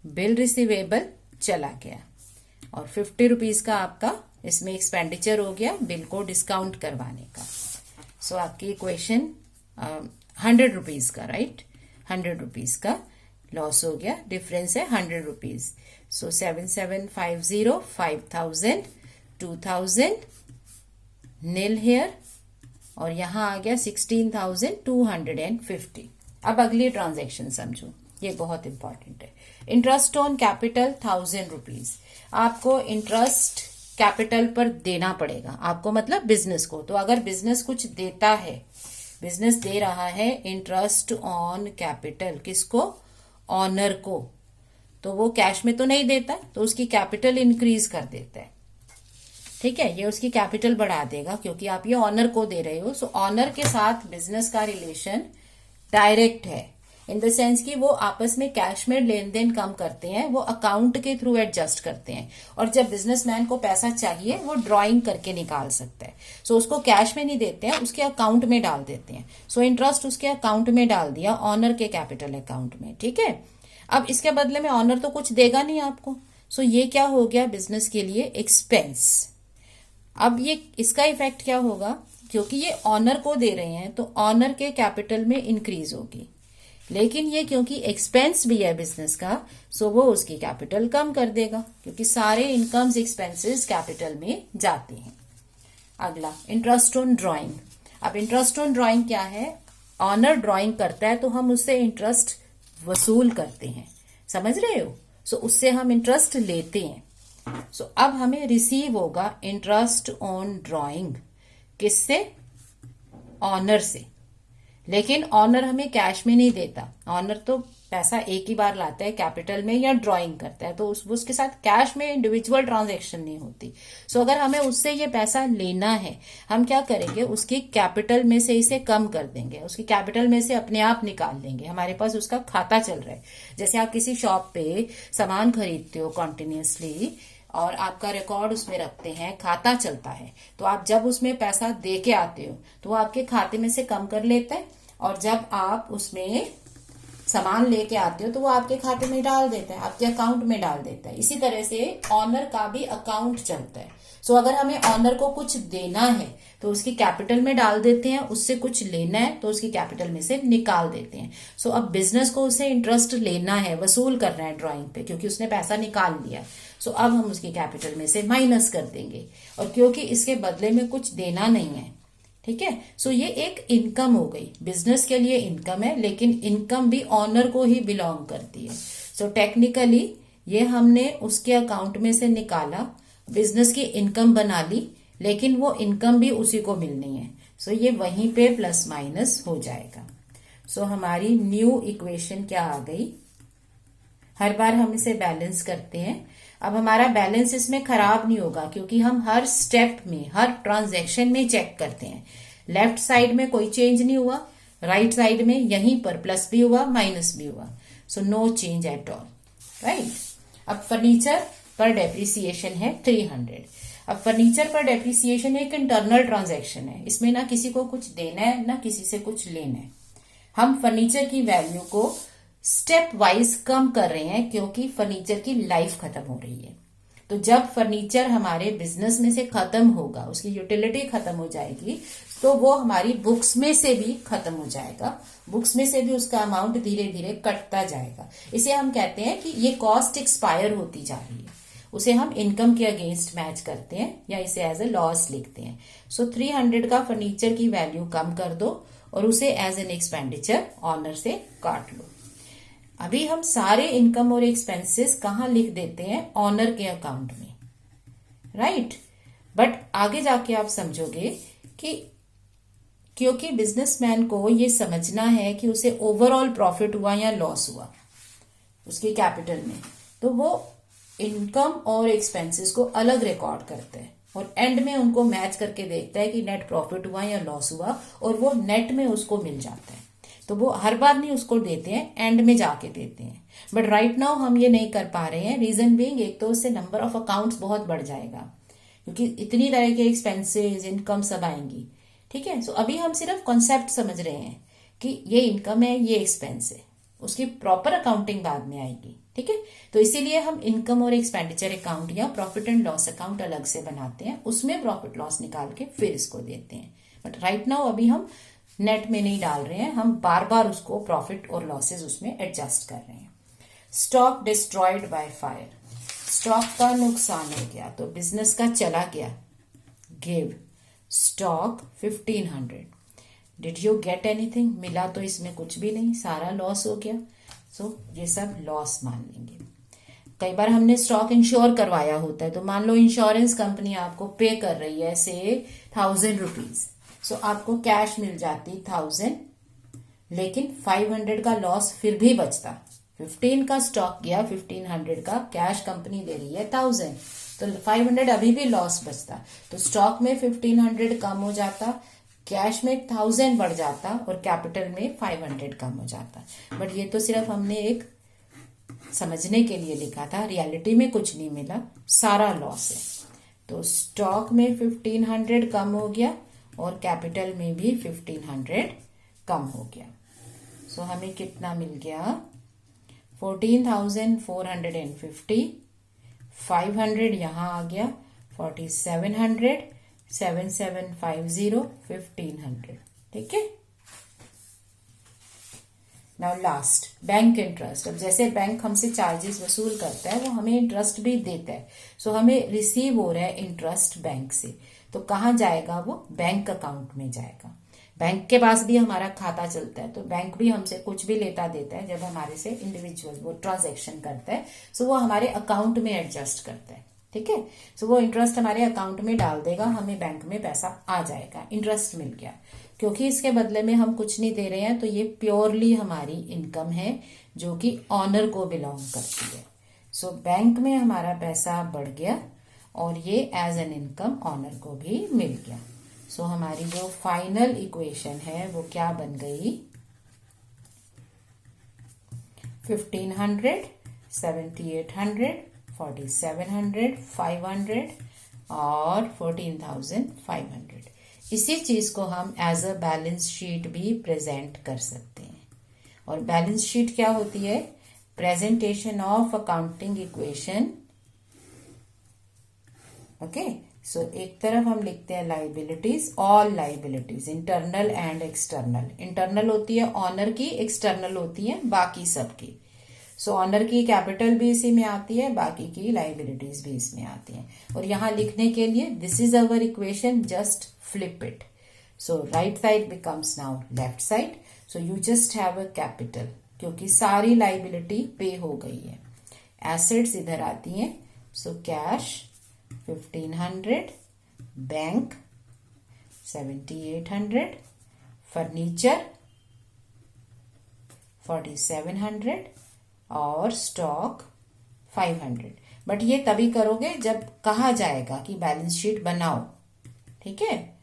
बिल रिसीवेबल चला गया, और 50 रुपीज का आपका इसमें एक्सपेंडिचर हो गया बिल को डिस्काउंट करवाने का। सो आपकी इक्वेशन 100 रुपीज का, राइट, 100 रुपीज का लॉस हो गया, डिफरेंस है 100 रुपीज। सो 7750, 5000, 2000, नील हेयर, और यहां आ गया 16,250। अब अगली ट्रांजैक्शन समझो, ये बहुत इंपॉर्टेंट है। Interest on capital 1000 rupees. आपको इंटरेस्ट कैपिटल पर देना पड़ेगा, आपको मतलब बिजनेस को। तो अगर बिजनेस कुछ देता है, बिजनेस दे रहा है इंटरेस्ट ऑन कैपिटल, किसको? ऑनर को, तो वो कैश में तो नहीं देता, तो उसकी कैपिटल इंक्रीज कर देता है। ठीक है, ये उसकी कैपिटल बढ़ा देगा क्योंकि आप ये ऑनर को दे रहे हो। सो ऑनर के साथ बिजनेस का रिलेशन डायरेक्ट है, इन द सेंस कि वो आपस में कैश में लेन देन कम करते हैं, वो अकाउंट के थ्रू एडजस्ट करते हैं। और जब बिजनेसमैन को पैसा चाहिए वो ड्राइंग करके निकाल सकता है। सो उसको कैश में नहीं देते हैं, उसके अकाउंट में डाल देते हैं। सो इंटरेस्ट उसके अकाउंट में डाल दिया, ऑनर के कैपिटल अकाउंट में। ठीक है। अब इसके बदले में ऑनर तो कुछ देगा नहीं आपको। सो ये क्या हो गया बिजनेस के लिए? एक्सपेंस। अब ये इसका इफेक्ट क्या होगा? क्योंकि ये ऑनर को दे रहे हैं तो ऑनर के कैपिटल में इंक्रीज होगी, लेकिन ये क्योंकि एक्सपेंस भी है बिजनेस का, सो वो उसकी कैपिटल कम कर देगा, क्योंकि सारे इनकम्स एक्सपेंसेस कैपिटल में जाते हैं। अगला इंटरेस्ट ऑन ड्राइंग। अब इंटरेस्ट ऑन ड्राइंग क्या है? ऑनर ड्राइंग करता है तो हम उससे इंटरेस्ट वसूल करते हैं, समझ रहे हो? सो उससे हम इंटरेस्ट लेते हैं। सो अब हमें रिसीव होगा इंटरेस्ट ऑन ड्राइंग, किससे? ऑनर से। लेकिन ऑनर हमें कैश में नहीं देता, ऑनर तो पैसा एक ही बार लाता है कैपिटल में या ड्राइंग करता है, तो उसके साथ कैश में इंडिविजुअल ट्रांजैक्शन नहीं होती। सो अगर हमें उससे ये पैसा लेना है, हम क्या करेंगे? उसकी कैपिटल में से इसे कम कर देंगे, उसकी कैपिटल में से अपने आप निकाल लेंगे, हमारे पास उसका खाता चल रहा है। जैसे आप किसी शॉप पे सामान खरीदते हो कॉन्टिन्यूसली और आपका रिकॉर्ड उसमें रखते हैं, खाता चलता है, तो आप जब उसमें पैसा दे के आते हो तो वो आपके खाते में से कम कर लेता है, और जब आप उसमें सामान लेके आते हो तो वो आपके खाते में डाल देता है, आपके अकाउंट में डाल देता है। इसी तरह से ऑनर का भी अकाउंट चलता है। सो अगर हमें ऑनर को कुछ देना है तो उसकी कैपिटल में डाल देते हैं, उससे कुछ लेना है तो उसकी कैपिटल में से निकाल देते हैं। सो अब बिजनेस को उसे इंटरेस्ट लेना है, वसूल करना है ड्राइंग पे, क्योंकि उसने पैसा निकाल लिया। सो अब हम उसकी कैपिटल में से माइनस कर देंगे, और क्योंकि इसके बदले में कुछ देना नहीं है, ठीक है। सो ये एक इनकम हो गई, बिजनेस के लिए इनकम है, लेकिन इनकम भी ऑनर को ही बिलोंग करती है। सो टेक्निकली ये हमने उसके अकाउंट में से निकाला, बिजनेस की इनकम बना ली, लेकिन वो इनकम भी उसी को मिलनी है। सो ये वहीं पे प्लस माइनस हो जाएगा। सो हमारी न्यू इक्वेशन क्या आ गई, हर बार हम इसे बैलेंस करते हैं। अब हमारा बैलेंस इसमें खराब नहीं होगा, क्योंकि हम हर स्टेप में, हर ट्रांजैक्शन में चेक करते हैं। लेफ्ट साइड में कोई चेंज नहीं हुआ, राइट साइड में यहीं पर प्लस भी हुआ, माइनस भी हुआ। So no change at all, right. अब फर्नीचर पर डेप्रिसिएशन है 300। अब फर्नीचर पर डेप्रिसिएशन एक इंटरनल ट्रांजैक्शन है, इसमें ना किसी को कुछ देना है ना किसी से कुछ लेना है। हम फर्नीचर की वैल्यू को स्टेप वाइज कम कर रहे हैं, क्योंकि फर्नीचर की लाइफ खत्म हो रही है। तो जब फर्नीचर हमारे बिजनेस में से खत्म होगा, उसकी यूटिलिटी खत्म हो जाएगी, तो वो हमारी बुक्स में से भी खत्म हो जाएगा, बुक्स में से भी उसका अमाउंट धीरे धीरे कटता जाएगा। इसे हम कहते हैं कि ये कॉस्ट एक्सपायर होती जा रही है, उसे हम इनकम के अगेंस्ट मैच करते हैं, या इसे एज ए लॉस लिखते हैं। सो 300 का फर्नीचर की वैल्यू कम कर दो और उसे एज एन एक्सपेंडिचर ऑनर से काट लो। अभी हम सारे इनकम और एक्सपेंसेस कहाँ लिख देते हैं, ऑनर के अकाउंट में, राइट। बट आगे जाके आप समझोगे कि क्योंकि बिजनेसमैन को ये समझना है कि उसे ओवरऑल प्रॉफिट हुआ या लॉस हुआ उसकी कैपिटल में, तो वो इनकम और एक्सपेंसेस को अलग रिकॉर्ड करता है और एंड में उनको मैच करके देखता है कि नेट प्रॉफिट हुआ या लॉस हुआ, और वो नेट में उसको मिल जाता है। तो वो हर बार नहीं उसको देते हैं, एंड में जाके देते हैं। बट राइट नाउ हम ये नहीं कर पा रहे हैं, रीजन बीइंग एक तो उससे नंबर ऑफ अकाउंट्स बहुत बढ़ जाएगा, क्योंकि इतनी तरह के एक्सपेंसेस, इनकम सब आएंगी, ठीक है। सो अभी हम सिर्फ कॉन्सेप्ट समझ रहे हैं कि ये इनकम है, ये एक्सपेंस है, उसकी प्रॉपर अकाउंटिंग बाद में आएगी, ठीक है। तो इसीलिए हम इनकम और एक्सपेंडिचर अकाउंट या प्रॉफिट एंड लॉस अकाउंट अलग से बनाते हैं, उसमें प्रॉफिट लॉस निकाल के फिर इसको देते हैं। बट राइट नाउ अभी हम नेट में नहीं डाल रहे हैं, हम बार बार उसको प्रॉफिट और लॉसेस उसमें एडजस्ट कर रहे हैं। Stock destroyed by fire, stock का नुकसान हो गया तो बिजनेस का चला गया। Give stock 1500। Did you get anything, मिला तो इसमें कुछ भी नहीं, सारा लॉस हो गया। सो ये सब लॉस मान लेंगे। कई बार हमने स्टॉक इंश्योर करवाया होता है, तो मान लो इंश्योरेंस कंपनी आपको पे कर रही है से 1000 रुपीज, सो आपको कैश मिल जाती 1000, लेकिन 500 का लॉस फिर भी बचता। 15 का स्टॉक गया, 1500 का कैश कंपनी दे रही है 1000, तो 500 अभी भी लॉस बचता। तो स्टॉक में 1500 कम हो जाता, कैश में 1000 बढ़ जाता और कैपिटल में 500 कम हो जाता। बट ये तो सिर्फ हमने एक समझने के लिए लिखा था, रियलिटी में कुछ नहीं मिला, सारा लॉस है। तो स्टॉक में 1500 कम हो गया और कैपिटल में भी 1500 कम हो गया। सो हमें कितना मिल गया, 14,450, 500 यहां आ गया, 4700, 7750, 1500, ठीक है। Now last, bank interest. अब जैसे बैंक हमसे चार्जेस वसूल करता है, वो हमें इंटरेस्ट भी देता है। सो हमें रिसीव हो रहा है इंटरेस्ट बैंक से, तो कहाँ जाएगा, वो बैंक अकाउंट में जाएगा। बैंक के पास भी हमारा खाता चलता है, तो बैंक भी हमसे कुछ भी लेता देता है जब हमारे से इंडिविजुअल वो ट्रांजैक्शन करता है, सो वो हमारे अकाउंट में एडजस्ट करता है, ठीक है। सो वो इंटरेस्ट हमारे अकाउंट में डाल देगा, हमें बैंक में पैसा आ जाएगा, इंटरेस्ट मिल गया। क्योंकि इसके बदले में हम कुछ नहीं दे रहे हैं, तो ये प्योरली हमारी इनकम है जो कि ऑनर को बिलोंग करती है। सो बैंक में हमारा पैसा बढ़ गया और ये एज एन इनकम ऑनर को भी मिल गया। सो हमारी जो फाइनल इक्वेशन है वो क्या बन गई, 1500, 7800, 4700, 500 और 14,500। इसी चीज को हम एज अ बैलेंस शीट भी प्रेजेंट कर सकते हैं और बैलेंस शीट क्या होती है? Presentation of accounting equation. Okay, so एक तरफ हम लिखते हैं liabilities, all liabilities, internal and external. Internal होती है ऑनर की, एक्सटर्नल होती है बाकी सबकी। सो ऑनर की कैपिटल भी इसी में आती है, बाकी की लाइबिलिटीज भी इसमें आती हैं। और यहां लिखने के लिए this is our equation, just flip it. So right side becomes now left side. So you just have a capital, क्योंकि सारी लाइबिलिटी पे हो गई है। एसेट्स इधर आती हैं। सो कैश 1500, बैंक 7800, फर्नीचर 4700 और स्टॉक 500। बट ये तभी करोगे जब कहा जाएगा कि बैलेंस शीट बनाओ, ठीक है।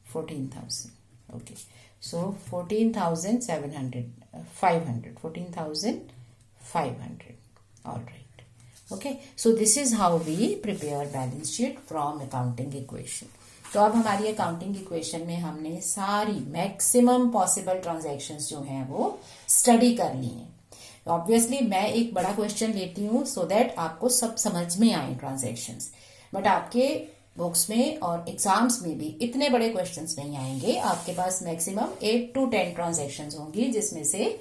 14,000, okay. So 14,700, 500, 14,500, all right. Okay, so this is how we prepare balance sheet from accounting equation. तो अब हमारी अकाउंटिंग इक्वेशन में हमने सारी मैक्सिमम पॉसिबल ट्रांजैक्शंस जो हैं वो स्टडी कर ली हैं। ऑब्वियसली मैं एक बड़ा क्वेश्चन लेती हूँ सो दैट आपको सब समझ में आए ट्रांजैक्शंस, बट आपके बुक्स में और एग्जाम्स में भी इतने बड़े क्वेश्चंस नहीं आएंगे। आपके पास मैक्सिमम 8 to 10 ट्रांजैक्शंस होंगी, जिसमें से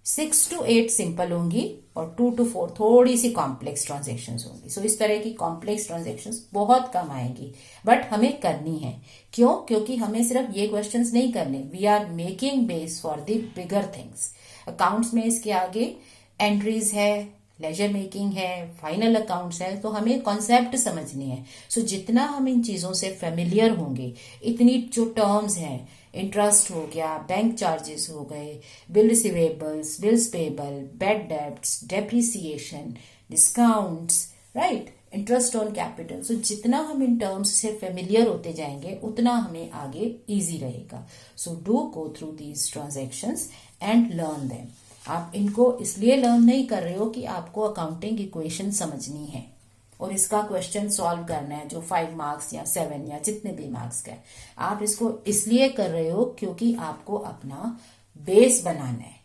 6 to 8 सिंपल होंगी और 2 to 4 थोड़ी सी कॉम्प्लेक्स ट्रांजेक्शन्स होंगी। सो इस तरह की कॉम्प्लेक्स ट्रांजेक्शन्स बहुत कम आएंगी, बट हमें करनी है। क्यों? क्योंकि हमें सिर्फ ये क्वेश्चंस नहीं करने, we are making base for the bigger things. Accounts में इसके आगे एंट्रीज है, लेजर मेकिंग है, फाइनल अकाउंट्स है, तो हमें कॉन्सेप्ट समझनी है। सो जितना हम इन चीजों से फेमिलियर होंगे, इतनी जो टर्म्स हैं, इंटरेस्ट हो गया, बैंक चार्जेस हो गए, bill receivables, bills payable, bad debts, depreciation, discounts, right, interest on capital. So जितना हम इन टर्म्स से फेमिलियर होते जाएंगे उतना हमें आगे इजी रहेगा। So do go through these transactions and learn them. आप इनको इसलिए लर्न नहीं कर रहे हो कि आपको अकाउंटिंग इक्वेशन समझनी है और इसका क्वेश्चन सॉल्व करना है जो 5 मार्क्स या 7 या जितने भी मार्क्स का है। आप इसको इसलिए कर रहे हो क्योंकि आपको अपना बेस बनाना है,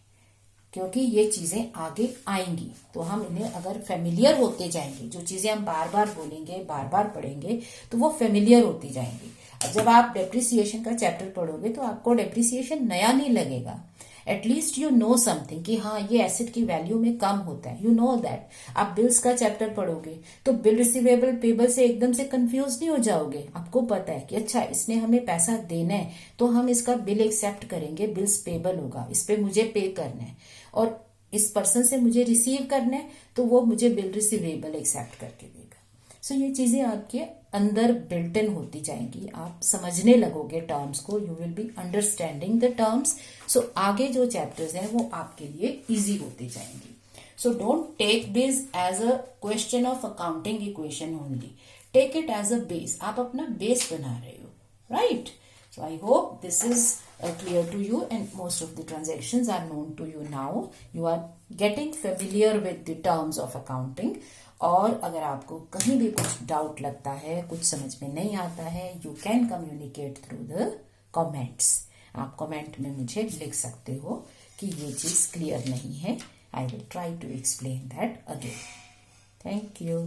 क्योंकि ये चीजें आगे आएंगी। तो हम इन्हें अगर फेमिलियर होते जाएंगे, जो चीजें हम बार बार बोलेंगे, बार बार पढ़ेंगे, तो वो फेमिलियर होती जाएंगी। अब जब आप डेप्रिसिएशन का चैप्टर पढ़ोगे तो आपको डेप्रिसिएशन नया नहीं लगेगा। एटलीस्ट यू नो समथिंग कि हाँ ये एसेट की वैल्यू में कम होता है, यू नो दैट। आप बिल्स का चैप्टर पढ़ोगे तो बिल रिसीवेबल पेबल से एकदम से कंफ्यूज नहीं हो जाओगे। आपको पता है कि अच्छा इसने हमें पैसा देना है तो हम इसका बिल एक्सेप्ट करेंगे, बिल्स पेबल होगा, इस पे मुझे पे करना है, और इस पर्सन से मुझे रिसीव करना है तो वो मुझे बिल रिसीवेबल एक्सेप्ट करके देगा। सो ये चीजें आपके अंदर बिल्ट इन होती जाएंगी, आप समझने लगोगे टर्म्स को, you will be understanding the terms. So आगे जो चैप्टर्स हैं वो आपके लिए इजी होते जाएंगे। So don't take this as a question of accounting equation only, take it as a base. आप अपना बेस बना रहे हो, right. So I hope this is clear to you and most of the transactions are known to you now. You are getting familiar with the terms of accounting. और अगर आपको कहीं भी कुछ डाउट लगता है, कुछ समझ में नहीं आता है, you can communicate through the comments. आप कमेंट में मुझे लिख सकते हो कि ये चीज क्लियर नहीं है. I will try to explain that again. Thank you.